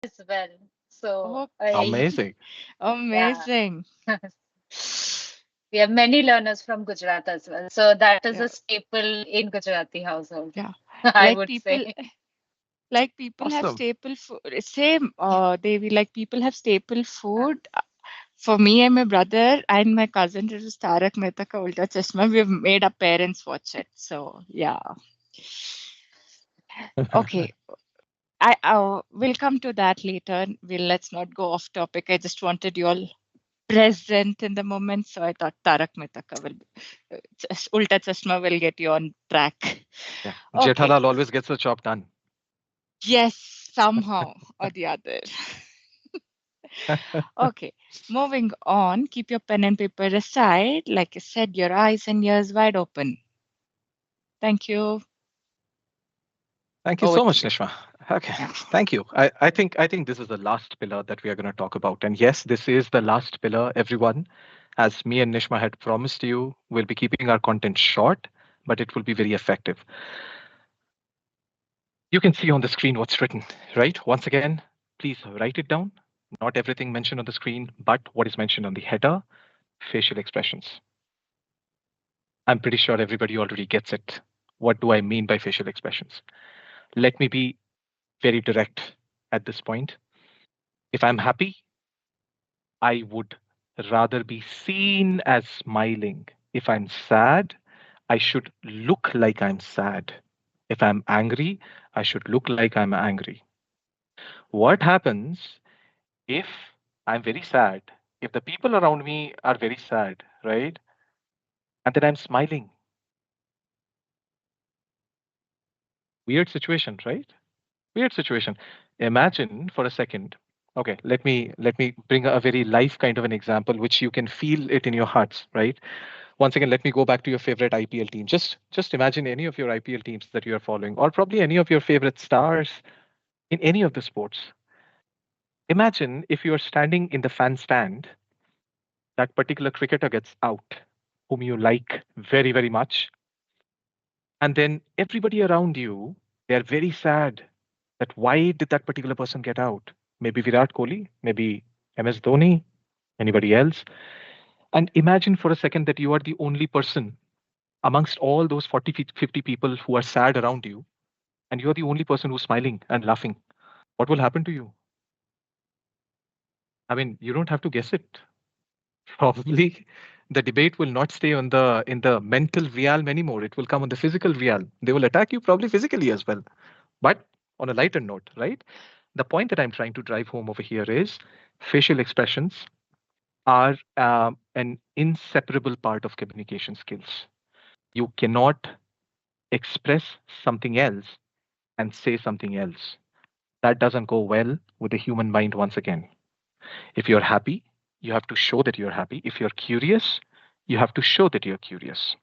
as well. So Okay. I, Amazing. yeah, Amazing. we have many learners from Gujarat as well. So that is a Yeah. staple in Gujarati household, Yeah. I Like would say. people like people have Awesome. staple food. Same, they be like people have staple food. For me and my brother and my cousin, it is Tarak Mehta Ka Ulta Chashma. We've made our parents watch it. So yeah. Okay. I will come to that later. Let's not go off topic. I just wanted you all present in the moment, so I thought Tarak Mehta Ka will Ulta Chashma will get you on track. Yeah. Okay. Jethalal always gets the job done. Yes, somehow or the other. Okay, moving on. Keep your pen and paper aside. Like I said, your eyes and ears wide open. Thank you. Thank you Over so to much, you. Nishma. Okay, Yeah. thank you. I think this is the last pillar that we are going to talk about. And yes, this is the last pillar, everyone. As me and Nishma had promised you, we'll be keeping our content short, but it will be very effective. You can see on the screen what's written, right? Once again, please write it down. Not everything mentioned on the screen, but what is mentioned on the header, facial expressions. I'm pretty sure everybody already gets it. What do I mean by facial expressions? Let me be very direct at this point. If I'm happy, I would rather be seen as smiling. If I'm sad, I should look like I'm sad. If I'm angry, I should look like I'm angry. What happens if I'm very sad? If the people around me are very sad, right? And then I'm smiling. Weird situation, right? Weird situation. Imagine for a second. Okay, let me bring a very life kind of an example which you can feel it in your hearts, right? Once again, let me go back to your favorite IPL team. Just imagine any of your IPL teams that you are following, or probably any of your favorite stars in any of the sports. Imagine if you are standing in the fan stand, that particular cricketer gets out, whom you like very, very much, and then everybody around you, they are very sad that why did that particular person get out? Maybe Virat Kohli, maybe MS Dhoni, anybody else. And imagine for a second that you are the only person amongst all those 40, 50 people who are sad around you, and you're the only person who's smiling and laughing. What will happen to you? I mean, you don't have to guess it. Probably the debate will not stay on the in the mental realm anymore. It will come on the physical realm. They will attack you probably physically as well. But on a lighter note, right? The point that I'm trying to drive home over here is facial expressions are an inseparable part of communication skills. You cannot express something else and say something else. That doesn't go well with the human mind once again. If you're happy, you have to show that you're happy. If you're curious, you have to show that you're curious.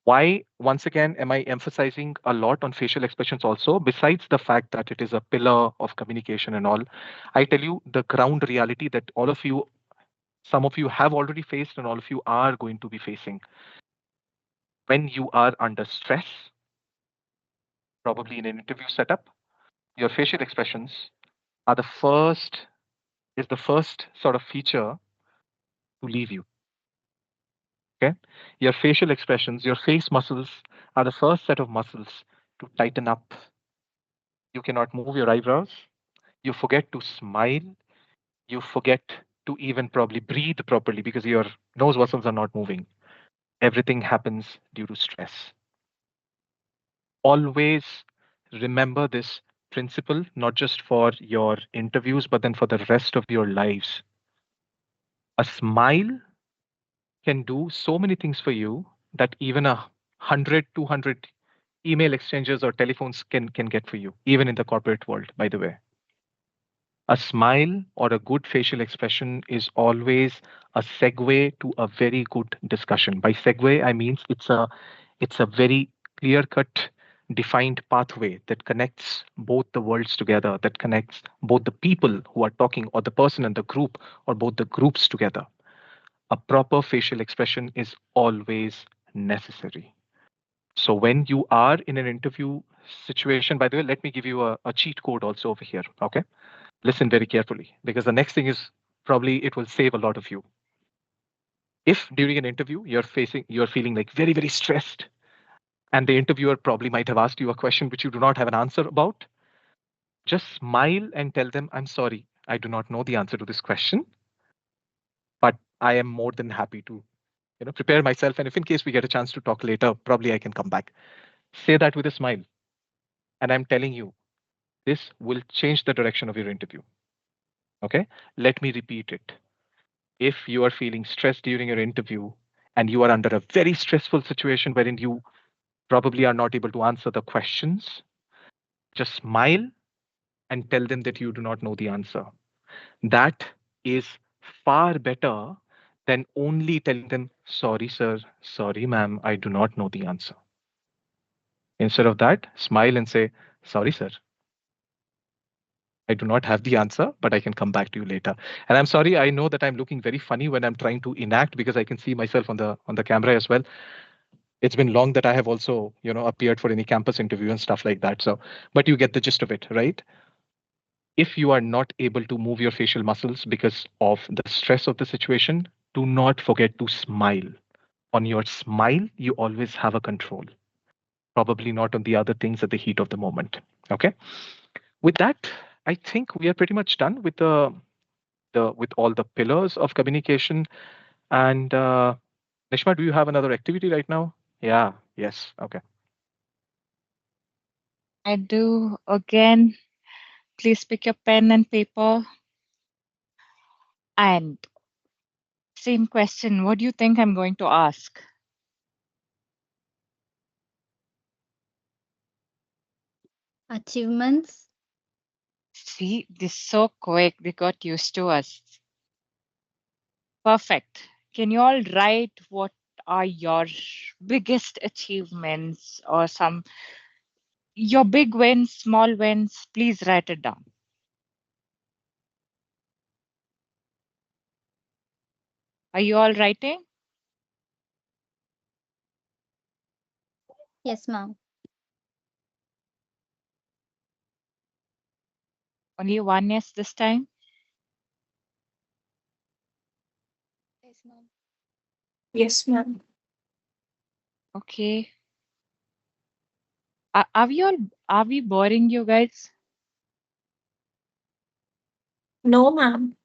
Why, once again, am I emphasizing a lot on facial expressions also? Besides the fact that it is a pillar of communication and all, I tell you the ground reality that all of you, some of you have already faced, and all of you are going to be facing. When you are under stress, probably in an interview setup, your facial expressions are the first sort of feature to leave you. Okay. Your facial expressions, your face muscles are the first set of muscles to tighten up. You cannot move your eyebrows. You forget to smile. You forget to even probably breathe properly because your nose muscles are not moving. Everything happens due to stress. Always remember this principle, not just for your interviews, but then for the rest of your lives. A smile can do so many things for you that even 100, 200 email exchanges or telephones can get for you, even in the corporate world, by the way. A smile or a good facial expression is always a segue to a very good discussion. By segue, I mean it's a very clear cut, defined pathway that connects both the worlds together, that connects both the people who are talking or the person and the group or both the groups together. A proper facial expression is always necessary. So when you are in an interview situation, by the way, let me give you a cheat code also over here. Okay. Listen very carefully, because the next thing is probably it will save a lot of you. If during an interview you're feeling like very, very stressed, and the interviewer probably might have asked you a question which you do not have an answer about, just smile and tell them, I'm sorry, I do not know the answer to this question, but I am more than happy to prepare myself. And if in case we get a chance to talk later, probably I can come back. Say that with a smile. And I'm telling you, this will change the direction of your interview. Okay? Let me repeat it. If you are feeling stressed during your interview and you are under a very stressful situation wherein you probably are not able to answer the questions, just smile and tell them that you do not know the answer. That is far better than only telling them, sorry, sir, sorry, ma'am, I do not know the answer. Instead of that, smile and say, sorry, sir, I do not have the answer, but I can come back to you later. And I'm sorry, I know that I'm looking very funny when I'm trying to enact, because I can see myself on the camera as well. It's been long that I have also, appeared for any campus interview and stuff like that. So, but you get the gist of it, right? If you are not able to move your facial muscles because of the stress of the situation, do not forget to smile. On your smile, you always have a control. Probably not on the other things at the heat of the moment. Okay. With that, I think we are pretty much done with the with all the pillars of communication. And Nishma, do you have another activity right now? Yeah. Yes. Okay. I do. Again, please pick your pen and paper. And same question. What do you think I'm going to ask? Achievements. See, this is so quick. They got used to us. Perfect. Can you all write what are your biggest achievements or your big wins, small wins? Please write it down. Are you all writing? Yes, ma'am. Only one yes this time? Yes, ma'am. Yes, ma'am. Okay. Are we boring you guys? No, ma'am.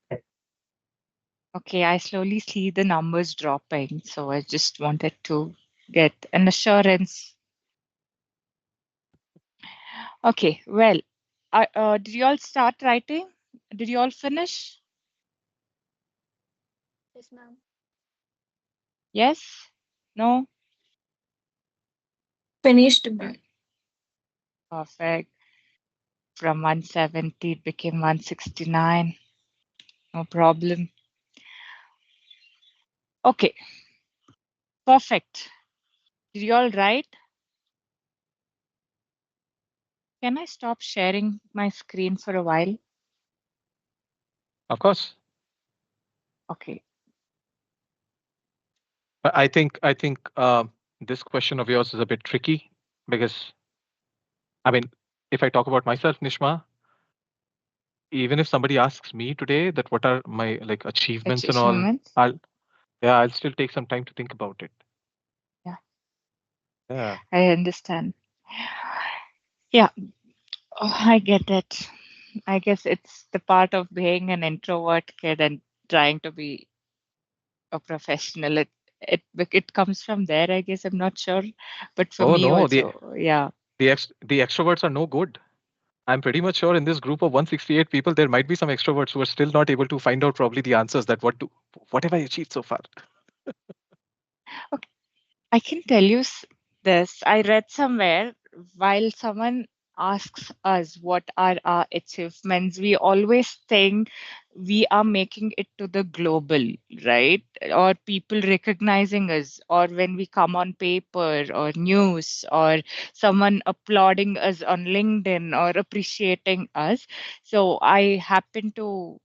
Okay, I slowly see the numbers dropping, so I just wanted to get an assurance. Okay, well, did you all start writing? Did you all finish? Yes, ma'am. Yes? No? Finished, ma'am. Perfect. From 170, it became 169. No problem. Okay, perfect. Did you all write? Can I stop sharing my screen for a while? Of course. Okay. But I think this question of yours is a bit tricky, because I mean, if I talk about myself, Nishma, even if somebody asks me today that what are my like achievements and all, Achievements? I'll still take some time to think about it. Yeah. Yeah. I understand. Yeah, I get it. I guess it's the part of being an introvert kid and trying to be a professional. It comes from there, I guess. I'm not sure, but for Oh me no, the also, yeah. the extroverts are no good. I'm pretty much sure in this group of 168 people, there might be some extroverts who are still not able to find out probably the answers that what have I achieved so far? Okay, I can tell you this. I read somewhere while someone asks us what are our achievements, we always think we are making it to the global, right? Or people recognizing us, or when we come on paper or news, or someone applauding us on LinkedIn or appreciating us. So I happen to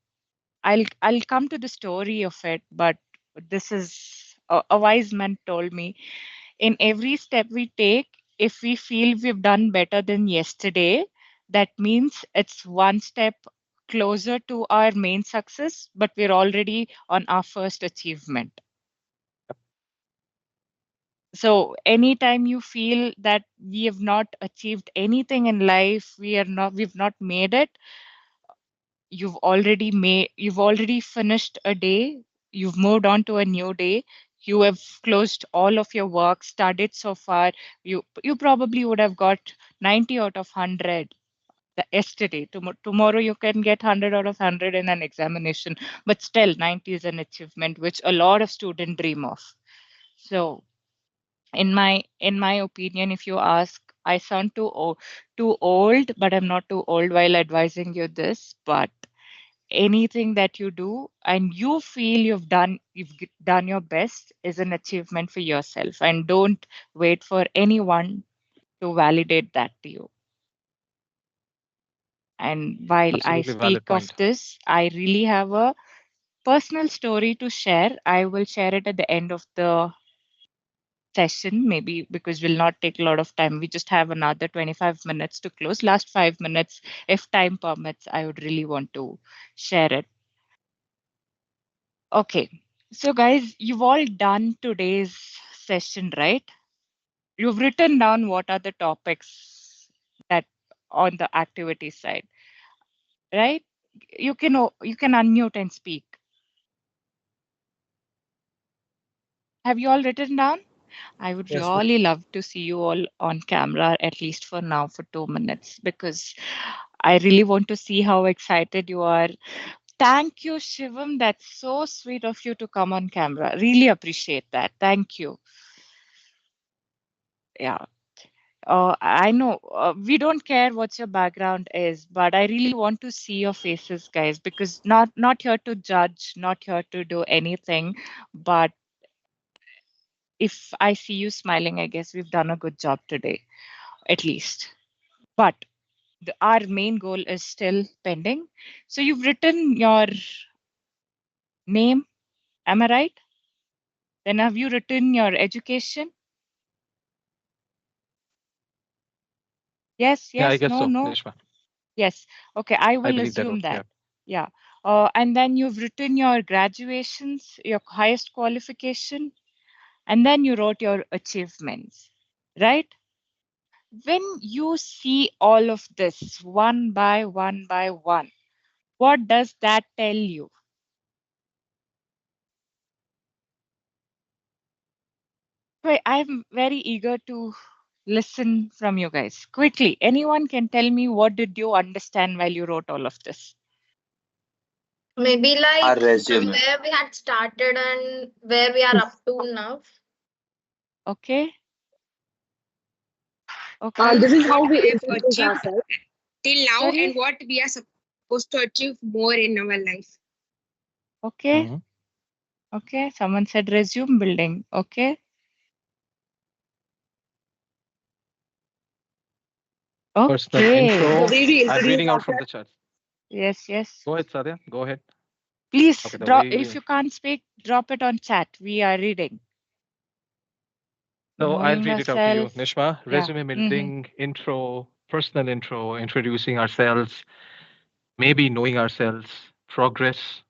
I'll come to the story of it, but this is a wise man told me in every step we take, if we feel we've done better than yesterday, that means it's one step closer to our main success, but we're already on our first achievement. So anytime you feel that we have not achieved anything in life, we've not made it, you've already finished a day, you've moved on to a new day, you have closed all of your work, studied so far, you probably would have got 90 out of 100 yesterday. Tomorrow you can get 100 out of 100 in an examination, but still 90 is an achievement which a lot of students dream of. So in my opinion, if you ask, I sound too old, but I'm not too old while advising you this. But anything that you do and you feel you've done your best is an achievement for yourself, and don't wait for anyone to validate that to you. And while I Absolutely valid speak of point. this, I really have a personal story to share. I will share it at the end of the session, maybe because we'll not take a lot of time. We just have another 25 minutes to close. Last 5 minutes, if time permits, I would really want to share it. Okay. So, guys, you've all done today's session, right? You've written down what are the topics that on the activity side, right? You can unmute and speak. Have you all written down? I would Yes, ma'am. really love to see you all on camera, at least for now, for 2 minutes, because I really want to see how excited you are. Thank you, Shivam. That's so sweet of you to come on camera. Really appreciate that. Thank you. Yeah. I know we don't care what your background is, but I really want to see your faces, guys, because not here to judge, not here to do anything, but if I see you smiling, I guess we've done a good job today, at least. But our main goal is still pending. So you've written your name, am I right? Then have you written your education? Yes, Yeah, I yes, guess no, so, no. Nishma. Yes. Okay, I I will believe that assume one. Yeah. that. Yeah. And then you've written your graduations, your highest qualification, and then you wrote your achievements, right? When you see all of this one by one, what does that tell you? Wait, I'm very eager to listen from you guys. Quickly, anyone can tell me what did you understand while you wrote all of this? Maybe Our like from resume. where we had started and where we are up to now. Okay, okay. This is how we introduce Achieved ourselves. till now and Sorry. what we are supposed to achieve more in our life. Okay, Mhm. okay. Someone said resume building. Okay, Personal okay. intro. The way we I'm introduce reading out from ourselves. the chat. Yes, yes. Go ahead, Sadhya. Go ahead. Please Okay, the drop. way If we. you can't speak, drop it on chat. We are reading. So I'll Knowing read it out to you, ourselves. Nishma. Yeah. Resume Mm-hmm. building, intro, personal intro, introducing ourselves, maybe knowing ourselves, progress.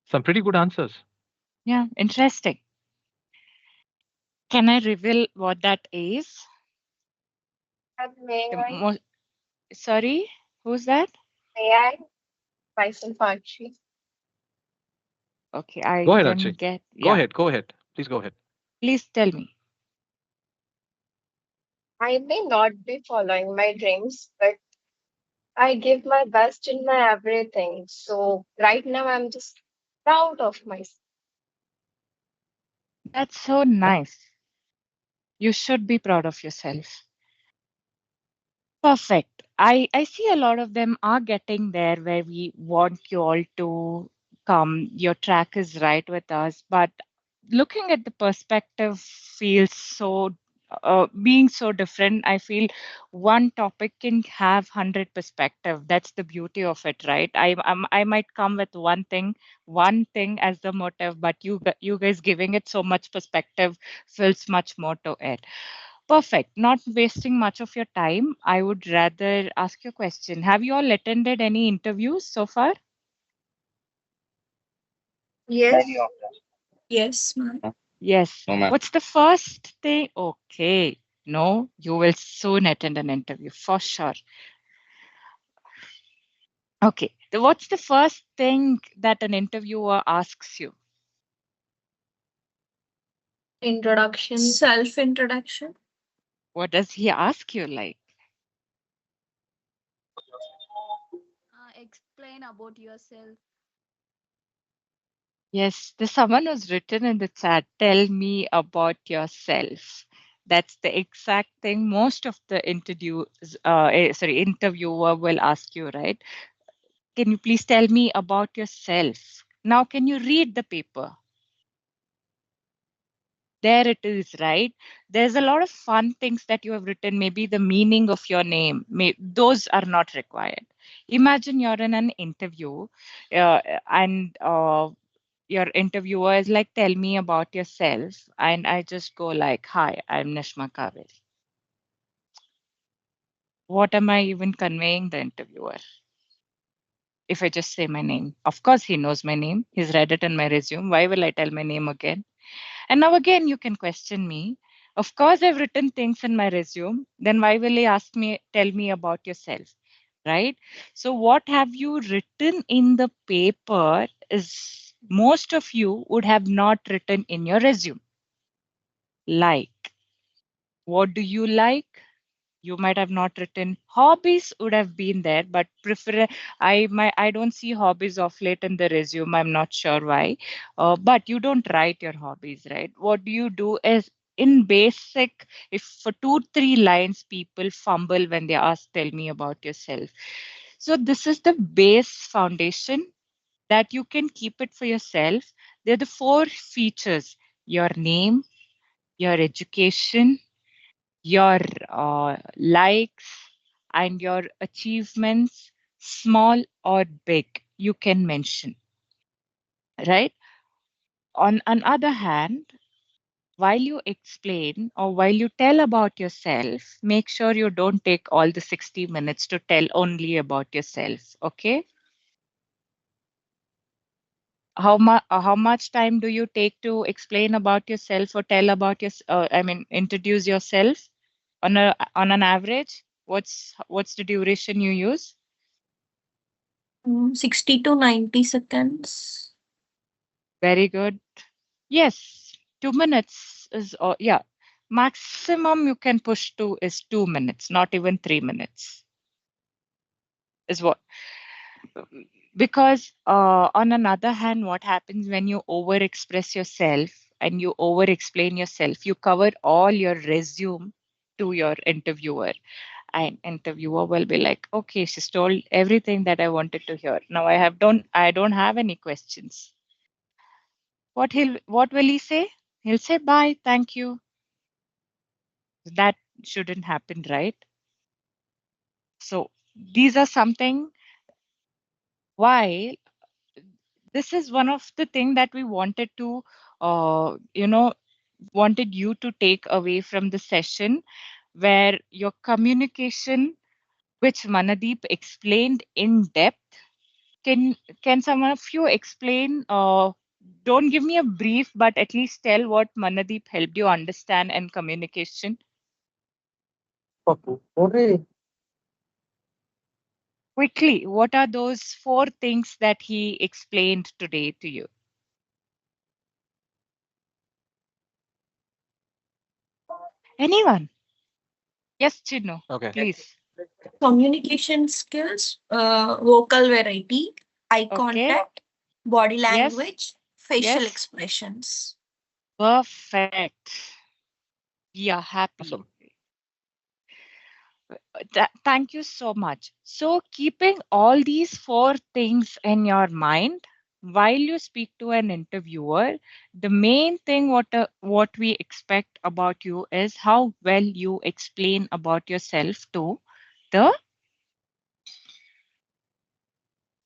Some pretty good answers. Yeah. Interesting. Can I reveal what that is? May I? Sorry, who's that? May I? Myself, Archie. Okay, Go I ahead, didn't Archie. get. Go Yeah, ahead. Go ahead. Please go ahead. please tell me. I may not be following my dreams, but I give my best in my everything. So right now I'm just proud of myself. That's so Yeah. nice. You should be proud of yourself. Perfect. I see a lot of them are getting there where we want you all to come. Your track is right with us, but looking at the perspective feels so being so different. I feel one topic can have 100 perspective. That's the beauty of it, right? I might come with one thing as the motive, but you guys giving it so much perspective feels much more to it. Perfect. Not wasting much of your time, I would rather ask you a question. Have you all attended any interviews so far? Yes. Yes, ma'am. Yes. No, ma'am. What's the first thing? Okay. No, you will soon attend an interview for sure. Okay. What's the first thing that an interviewer asks you? Introduction. Self-introduction. What does he ask you like? Explain about yourself. Yes, there's someone who's written in the chat, tell me about yourself. That's the exact thing most of the interviewer will ask you, right? Can you please tell me about yourself? Now, can you read the paper? There it is, right? There's a lot of fun things that you have written, maybe the meaning of your name, those are not required. Imagine you're in an interview and your interviewer is like, tell me about yourself. And I just go like, hi, I'm Nishma Kaveri. What am I even conveying the interviewer? If I just say my name, of course he knows my name. He's read it in my resume. Why will I tell my name again? And now again, you can question me. Of course, I've written things in my resume. Then why will he ask me, tell me about yourself? Right? So, what have you written in the paper is most of you would have not written in your resume. Like, what do you like? You might have not written. Hobbies would have been there, but I don't see hobbies of late in the resume. I'm not sure why. But you don't write your hobbies, right? What do you do is in basic, if for 2-3 lines people fumble when they ask, tell me about yourself. So this is the base foundation that you can keep it for yourself. They're the 4 features: your name, your education, your likes, and your achievements, small or big, you can mention, right? On another hand, while you explain or while you tell about yourself, make sure you don't take all the 60 minutes to tell only about yourself, okay? How much time do you take to explain about yourself or tell about introduce yourself on an average? What's the duration you use? 60 to 90 seconds. Very good. Yes, 2 minutes is, yeah, maximum you can push to is 2 minutes, not even 3 minutes is what. Because on another hand, what happens when you over express yourself and you over explain yourself, you cover all your resume to your interviewer, and interviewer will be like, okay, she's told everything that I wanted to hear. Now I don't have any questions. What will he say? He'll say bye, thank you. That shouldn't happen, right? So these are something why this is one of the thing that we wanted to uh, you know wanted you to take away from the session, where your communication, which Manadeep explained in depth. Can some of you explain? Don't give me a brief, but at least tell what Manadeep helped you understand in communication. Quickly, what are those 4 things that he explained today to you? Anyone? Yes, Chino, Okay. please. Communication skills, vocal variety, eye Okay. contact, body Yes. language, facial Yes. expressions. Perfect. We are happy. Awesome. Thank you so much. So, keeping all these 4 things in your mind while you speak to an interviewer, the main thing what we expect about you is how well you explain about yourself to the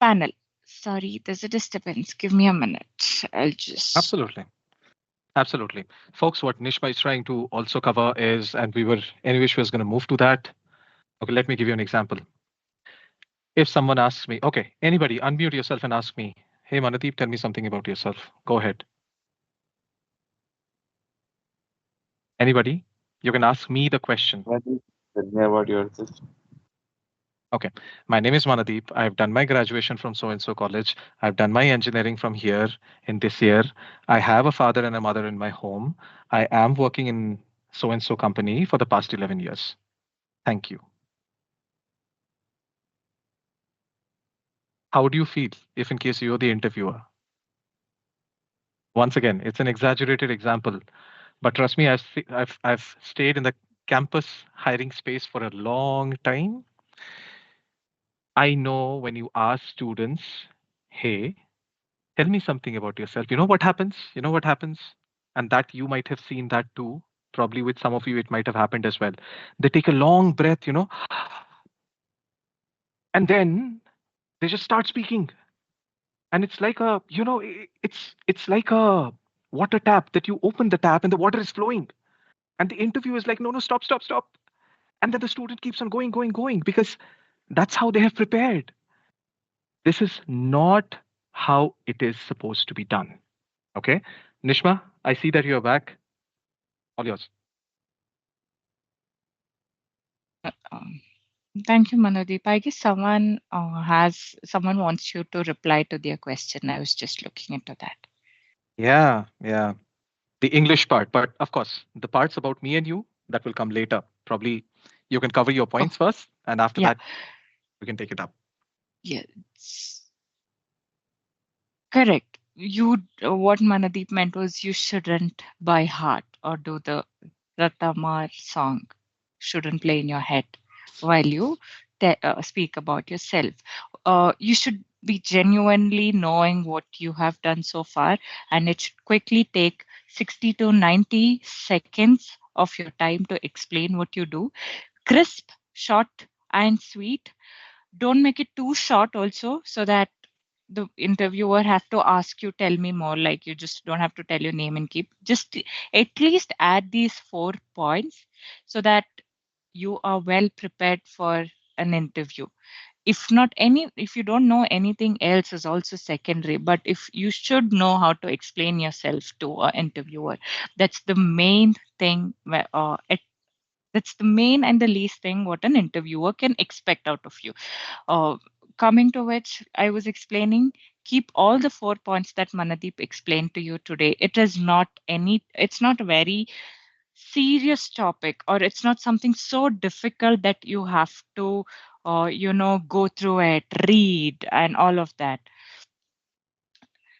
panel. Sorry, there's a disturbance. Give me a minute. I'll just. Absolutely. Absolutely. Folks, what Nishma is trying to also cover is, and we were, anyway, she was going to move to that. Okay, let me give you an example. If someone asks me, okay, anybody, unmute yourself and ask me, hey, Manadeep, tell me something about yourself. Go ahead. Anybody? You can ask me the question. Tell me about yourself. Okay. My name is Manadeep. I've done my graduation from so and so college. I've done my engineering from here in this year. I have a father and a mother in my home. I am working in so and so company for the past 11 years. Thank you. How do you feel if, in case you're the interviewer? Once again, it's an exaggerated example, but trust me, I've stayed in the campus hiring space for a long time. I know when you ask students, hey, tell me something about yourself. You know what happens? You know what happens? And that you might have seen that too. Probably with some of you, it might have happened as well. They take a long breath, and then they just start speaking. And it's like it's like a water tap that you open the tap and the water is flowing. And the interview is like, no, no, stop, stop, stop. And then the student keeps on going, going, going because that's how they have prepared. This is not how it is supposed to be done. Okay. Nishma, I see that you're back. All yours. Um, Thank you, Manodeep. I guess someone wants you to reply to their question. I was just looking into that. Yeah, yeah. The English part, but of course, the parts about me and you, that will come later. Probably you can cover your Oh, points first, and after yeah, that, we can take it up. yeah, correct. What Manadeep meant was you shouldn't by heart or do the Ratamar song shouldn't play in your head while you speak about yourself. You should be genuinely knowing what you have done so far, and it should quickly take 60 to 90 seconds of your time to explain what you do. Crisp, short, and sweet. Don't make it too short also, so that the interviewer have to ask you, tell me more. Like, you just don't have to tell your name and keep, just at least add these 4 points so that you are well prepared for an interview. If you don't know, anything else is also secondary, but if you should know how to explain yourself to an interviewer, that's the main thing that's the main and the least thing what an interviewer can expect out of you. uh, Coming to which I was explaining, keep all the 4 points that Manadeep explained to you today. It's not a very serious topic, or it's not something so difficult that you have to, go through it, read, and all of that.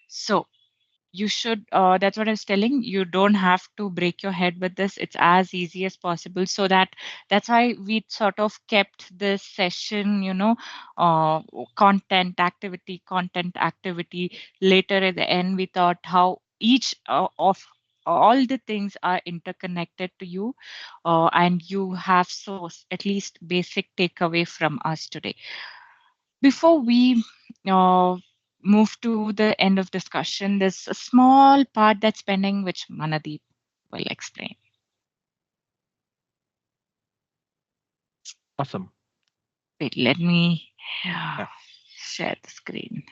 So you should that's what I was telling you, don't have to break your head with this. It's as easy as possible, so that's why we sort of kept this session, uh, content activity. Later at the end, we thought how each of all the things are interconnected to you, and you have at least basic takeaway from us today. Before we uh, move to the end of discussion, there's a small part that's pending, which Manadeep will explain. Awesome. Wait, let me Yeah, share the screen.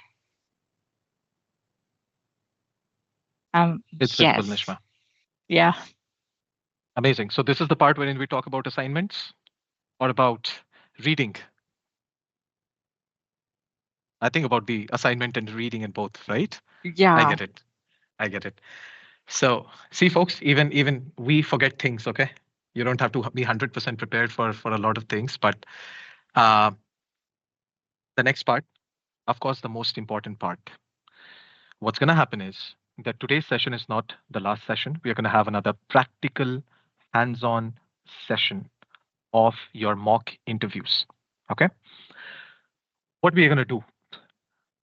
it's visible, Yes. Nishma. Yeah. Amazing. So this is the part wherein we talk about assignments or about reading. I think about the assignment and reading in both, right? I Yeah. get it. I get it. So see, folks, even we forget things. Okay, you don't have to be 100% prepared for a lot of things, but uh, the next part, of course, the most important part. What's going to happen is that today's session is not the last session. We are going to have another practical, hands-on session of your mock interviews. Okay, what we are going to do?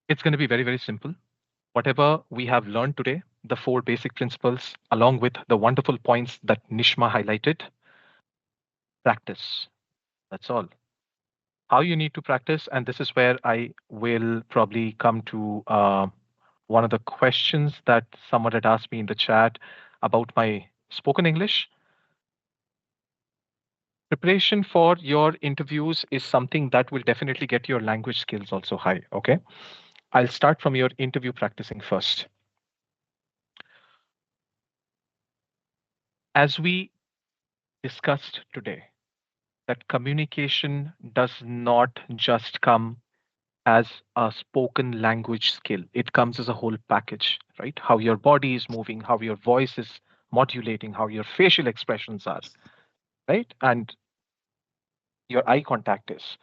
It's going to be very, very simple. Whatever we have learned today, the 4 basic principles, along with the wonderful points that Nishma highlighted, practice. That's all. How you need to practice, and this is where I will probably come to one of the questions that someone had asked me in the chat. about my spoken English. Preparation for your interviews is something that will definitely get your language skills also high. Okay. I'll start from your interview practicing first. As we discussed today, that communication does not just come as a spoken language skill. It comes as a whole package, right? How your body is moving, how your voice is modulating, how your facial expressions are, right? And your eye contact is.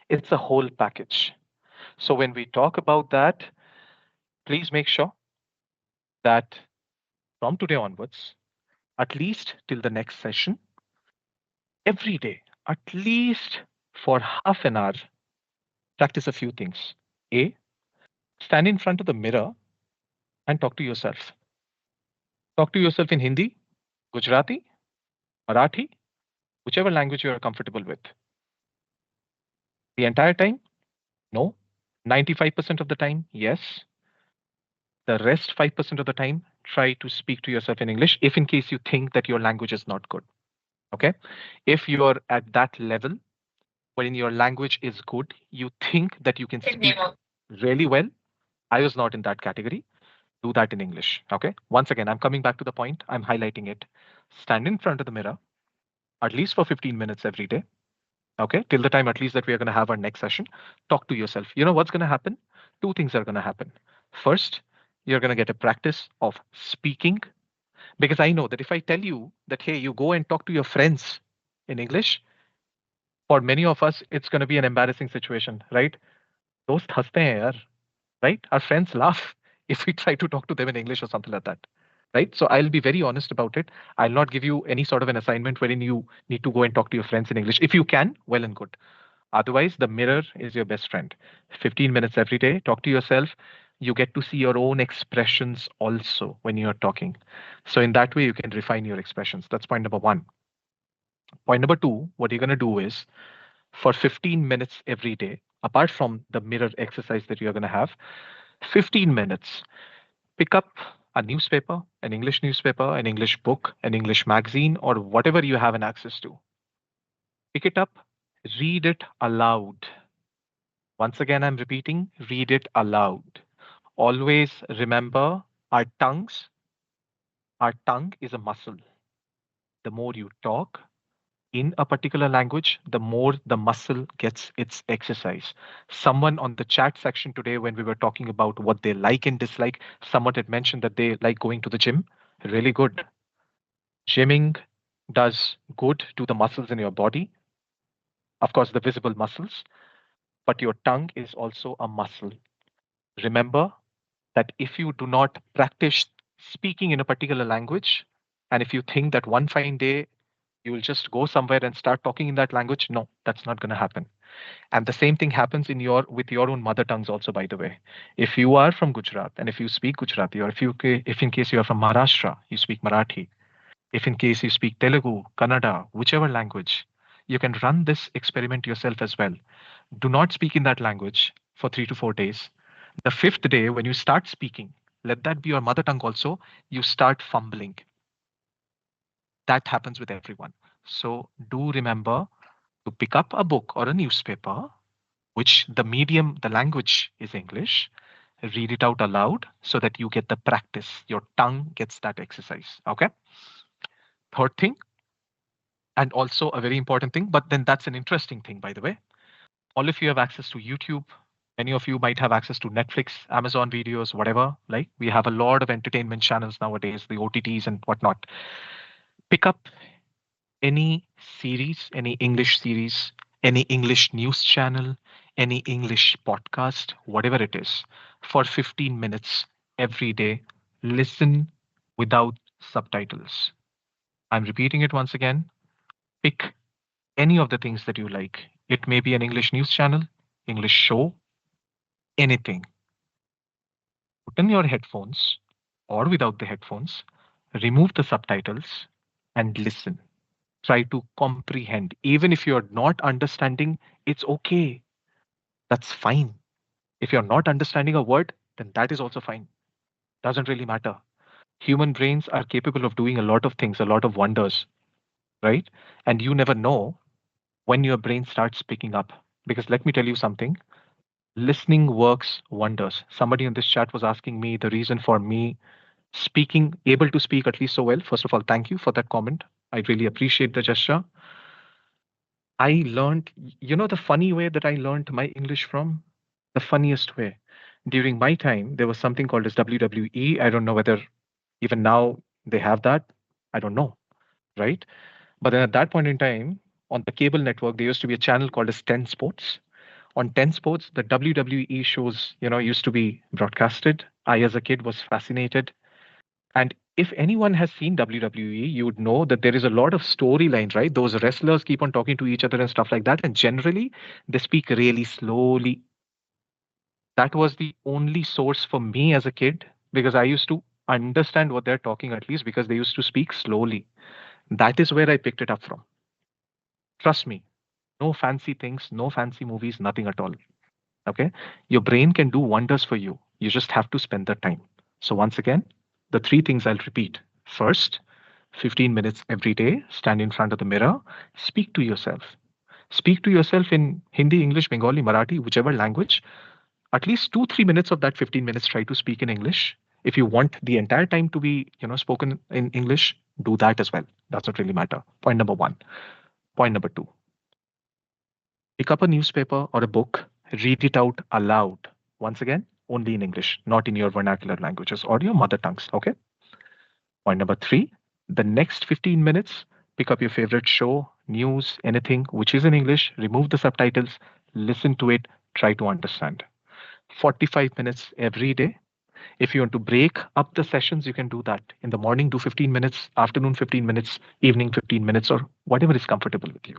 It's a whole package. So when we talk about that, please make sure that from today onwards, at least till the next session, every day, at least for half an hour, practice a few things. A, stand in front of the mirror and talk to yourself. Talk to yourself in Hindi, Gujarati, Marathi, whichever language you are comfortable with. The entire time? No. 95% of the time? Yes. The rest 5% of the time, try to speak to yourself in English if in case you think that your language is not good. Okay. If you're at that level wherein your language is good, you think that you can speak really well. I was not in that category. Do that in English. Okay. Once again, I'm coming back to the point. I'm highlighting it. Stand in front of the mirror at least for 15 minutes every day. Okay. Till the time at least that we are going to have our next session. Talk to yourself. You know what's going to happen? Two things are going to happen. First, you're going to get a practice of speaking, because I know that if I tell you that, hey, you go and talk to your friends in English, for many of us, it's going to be an embarrassing situation, right? Dost haste hain yaar, right? Our friends laugh if we try to talk to them in English or something like that, right? So I'll be very honest about it. I'll not give you any sort of an assignment wherein you need to go and talk to your friends in English. If you can, well and good. Otherwise, the mirror is your best friend. 15 minutes every day, talk to yourself. You get to see your own expressions also when you're talking. So in that way, you can refine your expressions. That's point number one. Point number two, what you're going to do is for 15 minutes every day, apart from the mirror exercise that you're going to have, 15 minutes, pick up a newspaper, an English book, an English magazine, or whatever you have an access to. Pick it up, read it aloud. Once again, I'm repeating, read it aloud. Always remember our tongue is a muscle. The more you talk in a particular language, the more the muscle gets its exercise. Someone on the chat section today, when we were talking about what they like and dislike, someone had mentioned that they like going to the gym. Really good. Gymming does good to the muscles in your body. Of course, the visible muscles, but your tongue is also a muscle. Remember that if you do not practice speaking in a particular language, and if you think that one fine day you will just go somewhere and start talking in that language, no, that's not going to happen. And the same thing happens in your with your own mother tongues also, by the way. If you are from Gujarat and if you speak Gujarati, or if in case you are from Maharashtra, you speak Marathi, if in case you speak Telugu, Kannada, whichever language, you can run this experiment yourself as well. Do not speak in that language for 3 to 4 days. The fifth day, when you start speaking, let that be your mother tongue also, you start fumbling. That happens with everyone. So do remember to pick up a book or a newspaper, which the medium, the language is English, read it out aloud so that you get the practice. Your tongue gets that exercise. Okay. Third thing, and also a very important thing, but then that's an interesting thing, by the way. All of you have access to YouTube. Many of you might have access to Netflix, Amazon videos, whatever. Like we have a lot of entertainment channels nowadays, the OTTs and whatnot. Pick up any series, any English series, any English news channel, any English podcast, whatever it is, for 15 minutes every day. Listen without subtitles. I'm repeating it once again. Pick any of the things that you like. It may be an English news channel, English show, anything. Put in your headphones or without the headphones, remove the subtitles and listen. Try to comprehend. Even if you're not understanding, it's okay. That's fine. If you're not understanding a word, then that is also fine. Doesn't really matter. Human brains are capable of doing a lot of things, a lot of wonders, right? And you never know when your brain starts picking up. Because let me tell you something, listening works wonders. Somebody in this chat was asking me the reason for me speaking, able to speak at least so well. First of all, thank you for that comment. I really appreciate the gesture. I learned, the funny way that I learned my English from? The funniest way. During my time, there was something called as WWE. I don't know whether even now they have that. I don't know, right? But then at that point in time, on the cable network, there used to be a channel called as 10 Sports. On 10 Sports, the WWE shows, used to be broadcasted. I, as a kid, was fascinated. And if anyone has seen WWE, you would know that there is a lot of storyline, right? Those wrestlers keep on talking to each other and stuff like that. And generally, they speak really slowly. That was the only source for me as a kid because I used to understand what they're talking, at least because they used to speak slowly. That is where I picked it up from. Trust me, no fancy things, no fancy movies, nothing at all. Okay. Your brain can do wonders for you. You just have to spend the time. So, once again, the three things I'll repeat. First, 15 minutes every day, stand in front of the mirror, speak to yourself. Speak to yourself in Hindi, English, Bengali, Marathi, whichever language. At least 2-3 minutes of that 15 minutes, try to speak in English. If you want the entire time to be, spoken in English, do that as well. Doesn't really matter. Point number one. Point number two, pick up a newspaper or a book, read it out aloud. Once again, only in English, not in your vernacular languages or your mother tongues. Okay. Point number three, the next 15 minutes, pick up your favorite show, news, anything which is in English, remove the subtitles, listen to it, try to understand. 45 minutes every day. If you want to break up the sessions, you can do that. In the morning, do 15 minutes, afternoon, 15 minutes, evening, 15 minutes, or whatever is comfortable with you.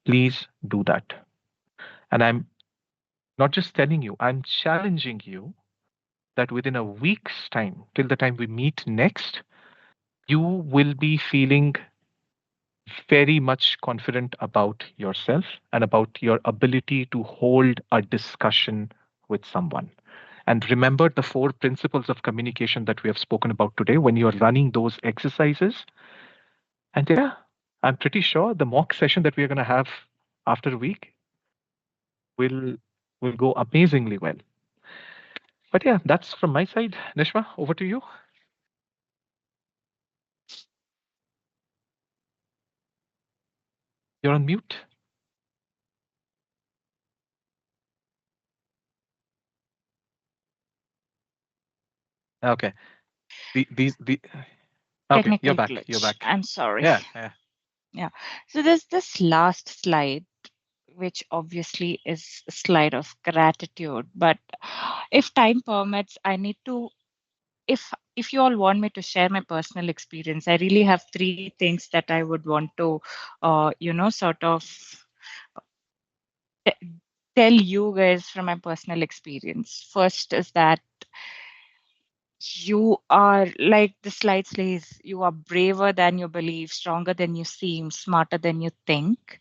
Please do that. And I'm not just telling you, I'm challenging you that within a week's time, till the time we meet next, you will be feeling very much confident about yourself and about your ability to hold a discussion with someone. And remember the 4 principles of communication that we have spoken about today when you're running those exercises. And yeah, I'm pretty sure the mock session that we're going to have after a week will go amazingly well. But yeah, that's from my side. Nishma, over to you. You're on mute. Okay. The okay, Technical you're back. glitch. You're back. I'm sorry. Yeah. So there's this last slide, which obviously is a slide of gratitude. But if time permits, I need to, if you all want me to share my personal experience, I really have 3 things that I would want to, sort of tell you guys from my personal experience. First is that you are, like the slide says, you are braver than you believe, stronger than you seem, smarter than you think.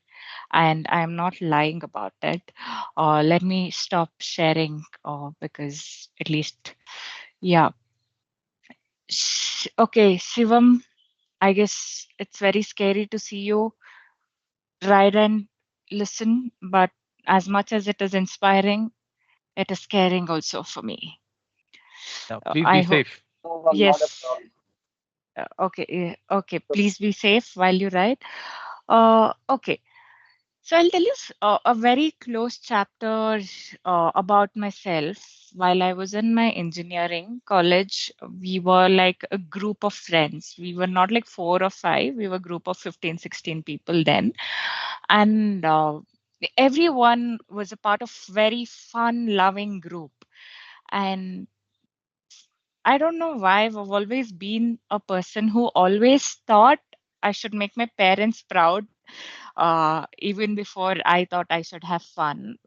And I'm not lying about it. Let me stop sharing because at least, yeah. Okay, Shivam, I guess it's very scary to see you ride and listen, but as much as it is inspiring, it is scaring also for me. Now, please I be hope, safe. yes. Okay, okay. Please be safe while you ride. Okay. So I'll tell you a very close chapter about myself. While I was in my engineering college, we were like a group of friends. We were not like 4 or 5. We were a group of 15, 16 people then. And everyone was a part of very fun, loving group. And I don't know why I've always been a person who always thought I should make my parents proud. Even before I thought I should have fun.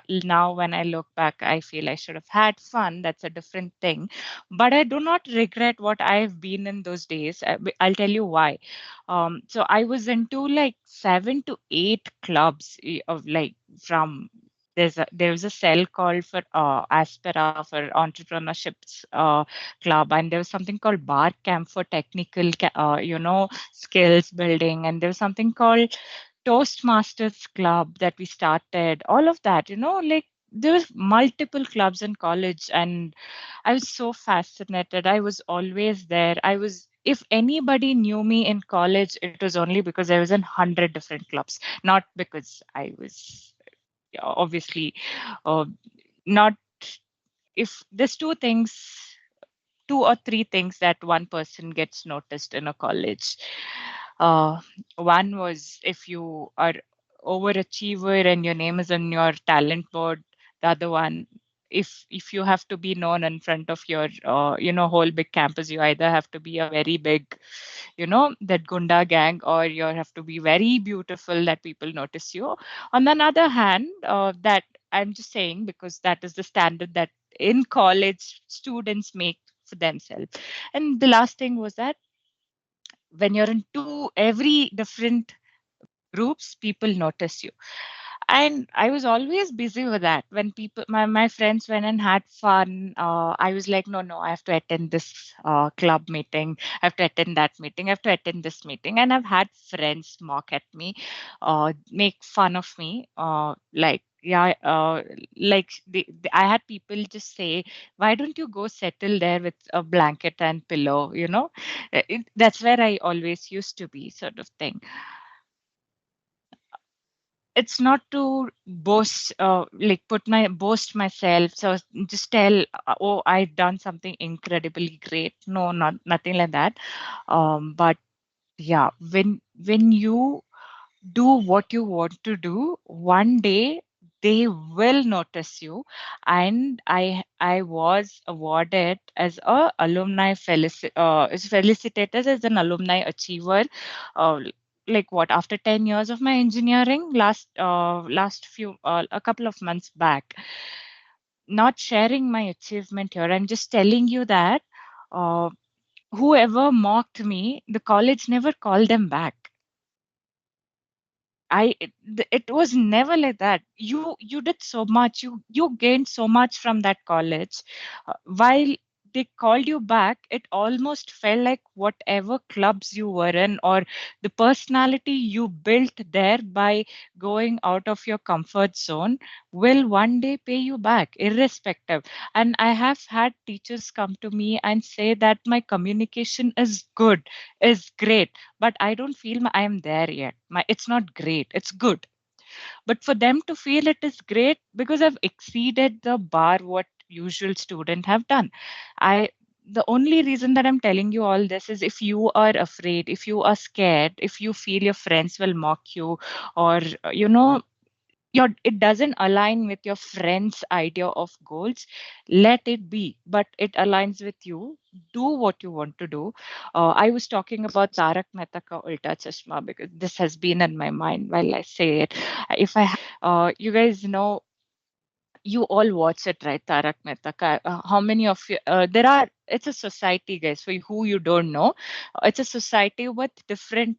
Now, when I look back, I feel I should have had fun. That's a different thing. But I do not regret what I've been in those days. I'll tell you why. So I was into like 7 to 8 clubs of like from there's a cell called for Aspera for entrepreneurships club, and there was something called bar camp for technical skills building, and there was something called Toastmasters club that we started. All of that, like there was multiple clubs in college, and I was so fascinated. I was always there. If anybody knew me in college, it was only because I was in 100 different clubs, not because I was obviously uh, not. If there's two or three things that one person gets noticed in a college. Uh, One was if you are overachiever and your name is on your talent board. The other one, if you have to be known in front of your whole big campus, you either have to be a very big, that gunda gang, or you have to be very beautiful that people notice you. On the other hand, that I'm just saying because that is the standard that in college students make for themselves. And the last thing was that when you're in every different groups, people notice you. And I was always busy with that. When my friends went and had fun, I was like, no, I have to attend this club meeting. I have to attend that meeting. I have to attend this meeting. And I've had friends mock at me, make fun of me. I had people just say, why don't you go settle there with a blanket and pillow? That's where I always used to be, sort of thing. It's not to boast, boast myself. So just tell, oh, I've done something incredibly great. No, nothing like that. But yeah, when you do what you want to do, one day they will notice you. And I was awarded as a felicitated as an alumni achiever, uh, like what, after 10 years of my engineering, a couple of months back. Not sharing my achievement here, I'm just telling you that uh, whoever mocked me, the college never called them back. It was never like that. You did so much. You gained so much from that college. While they called you back, it almost felt like whatever clubs you were in, or the personality you built there by going out of your comfort zone, will one day pay you back, irrespective. And I have had teachers come to me and say that my communication is good, is great, but I don't feel I am there yet. It's not great, it's good. But for them to feel it is great because I've exceeded the bar what usual student have done. I The only reason that I'm telling you all this is, if you are afraid, if you are scared, if you feel your friends will mock you, or it doesn't align with your friend's idea of goals, let it be. But it aligns with you, do what you want to do. I was talking about Tarak Mehta Ka Ulta Chashma because this has been in my mind while I say it. If I You guys know, you all watch it, right? Tarak Mehta Ka. How many of you? It's a society, guys. For who you don't know, it's a society with different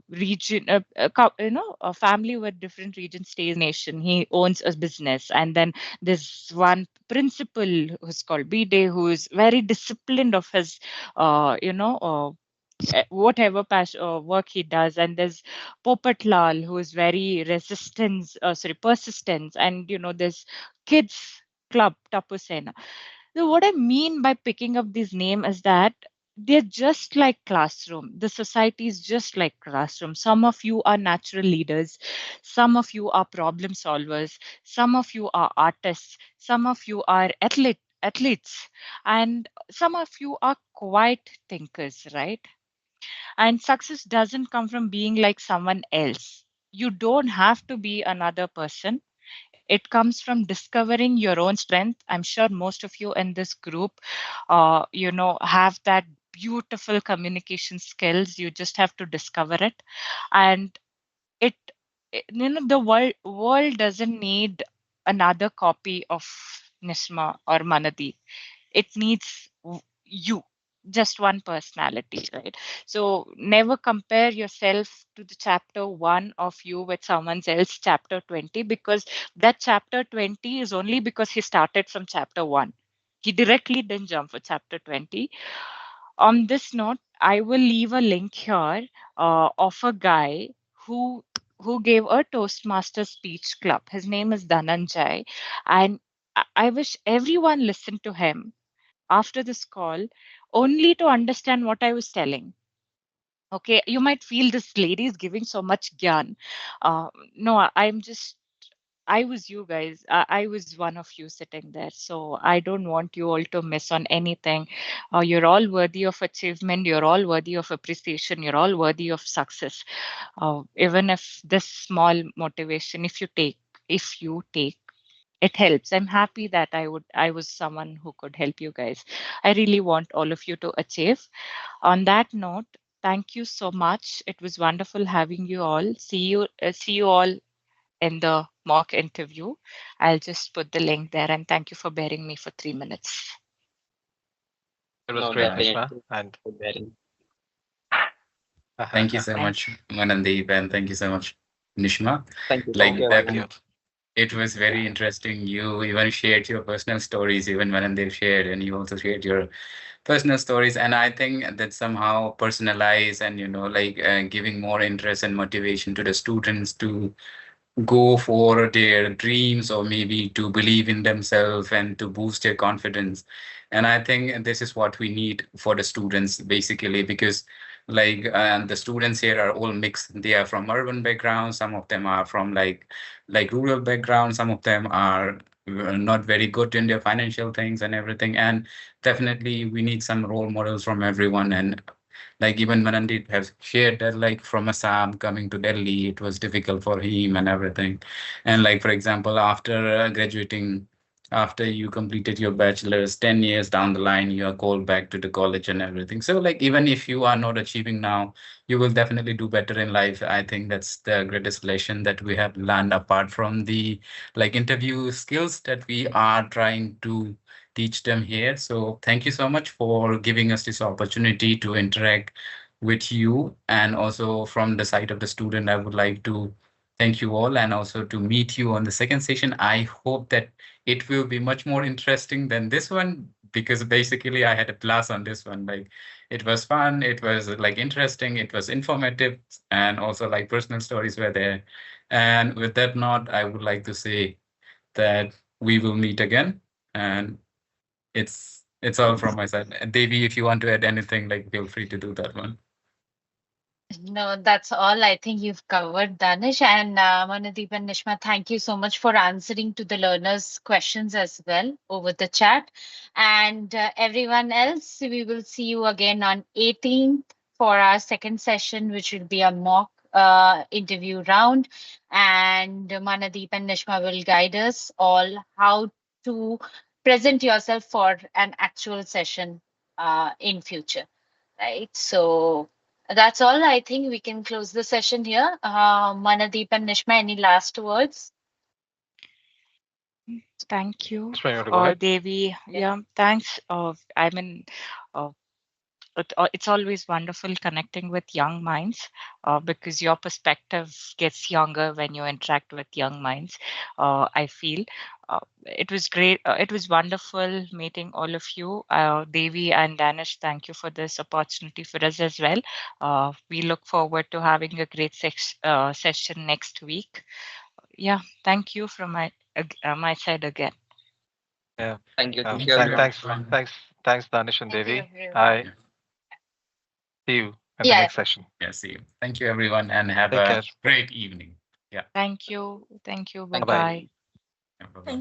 region. A family with different regions stays nation. He owns a business, and then there's one principal who's called B-Day, who is very disciplined of his, whatever work he does. And there's Popatlal, who is very persistence. And there's kids club Tapusena. So what I mean by picking up this name is that they're just like classroom. The society is just like classroom. Some of you are natural leaders. Some of you are problem solvers. Some of you are artists. Some of you are athletes. And some of you are quiet thinkers, right? And success doesn't come from being like someone else. You don't have to be another person. It comes from discovering your own strength. I'm sure most of you in this group, have that beautiful communication skills. You just have to discover it. And it, the world doesn't need another copy of Nishma or Manadi. It needs you. just one personality, right? So never compare yourself to the chapter 1 of you with someone else chapter 20, because that chapter 20 is only because he started from chapter 1. He directly didn't jump for chapter 20. On this note, I will leave a link here of a guy who gave a Toastmaster speech club. His name is Dhananjay, and I wish everyone listened to him after this call, only to understand what I was telling. Okay, you might feel this lady is giving so much gyan. No, I was you guys. I was one of you sitting there. So I don't want you all to miss on anything. You're all worthy of achievement. You're all worthy of appreciation. You're all worthy of success. Even if this small motivation, if you take, it helps. I'm happy that I was someone who could help you guys. I really want all of you to achieve. On that note, thank you so much. It was wonderful having you all. See you all in the mock interview. I'll just put the link there, and thank you for bearing me for 3 minutes. It was No, great, definitely. Nishma. And Very. Thank you so Thank much, Manandeep, and thank you so much, Nishma. Thank you. Like Thank you, thank everyone. you. it was very interesting. You even shared your personal stories, even Manandeep shared, and you also shared your personal stories. And I think that somehow personalize and giving more interest and motivation to the students to go for their dreams or maybe to believe in themselves and to boost their confidence. And I think this is what we need for the students basically, because the students here are all mixed. They are from urban backgrounds, some of them are from rural background, some of them are not very good in their financial things and everything. And definitely we need some role models from everyone. And like even Manandit has shared that like from Assam coming to Delhi, it was difficult for him and everything. And like for example, after graduating, after you completed your bachelor's, 10 years down the line, you are called back to the college and everything. So like even if you are not achieving now, you will definitely do better in life. I think that's the greatest lesson that we have learned apart from the interview skills that we are trying to teach them here. So thank you so much for giving us this opportunity to interact with you. And also from the side of the student, I would like to thank you all and also to meet you on the second session. I hope that it will be much more interesting than this one, because basically I had a blast on this one. Like it was fun, it was like interesting, it was informative, and also like personal stories were there. And with that note, I would like to say that we will meet again. And it's all from my side. Devi, if you want to add anything, like feel free to do that one. No, that's all. I think you've covered, Danish. And Manadeep and Nishma, thank you so much for answering to the learners' questions as well over the chat. And everyone else, we will see you again on 18th for our second session, which will be a mock interview round. And Manadeep and Nishma will guide us all how to present yourself for an actual session in future, right? So that's all. I think we can close the session here. Manadeep and Nishma, any last words? Thank you, Nishma, you want to go ahead? Devi. Yeah, thanks. Uh, it's always wonderful connecting with young minds, because your perspective gets younger when you interact with young minds. I feel it was great. It was wonderful meeting all of you. Devi and Danish, thank you for this opportunity for us as well. We look forward to having a great session next week. Yeah, thank you from my side again. Yeah. Thank you. Thank you, everyone. Thanks, Danish and Thank you, Devi. everyone. I see you in the Yeah. next session. Yeah, see you. Thank you, everyone, and have Take a care. great evening. Yeah. Thank you. Thank you. Bye Bye-bye. bye. Bye-bye. Thank you.